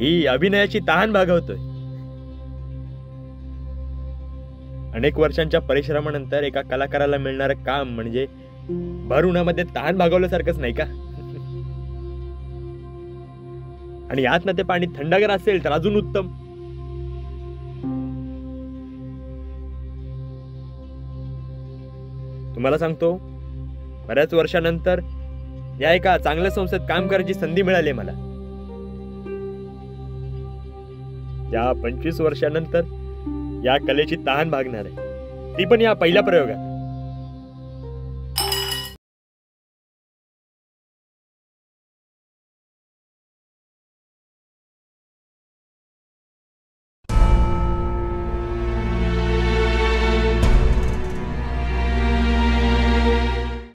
ही अभिनयाची तहान भागवतोय. अनेक वर्षांच्या परिश्रमानंतर एका कलाकाराला मिळणारं काम म्हणजे भर उन्हामध्ये तहान भागवल्यासारखंच नाही का? आणि यात ना ते पाणी थंडगार असेल तर अजून उत्तम. तुम्हाला सांगतो, बऱ्याच वर्षानंतर या एका चांगल्या संस्थेत काम करायची संधी मिळाली मला. या 25 वर्षानंतर या कलेची तहान भागणार आहे, ती पण या पहिल्या प्रयोगात.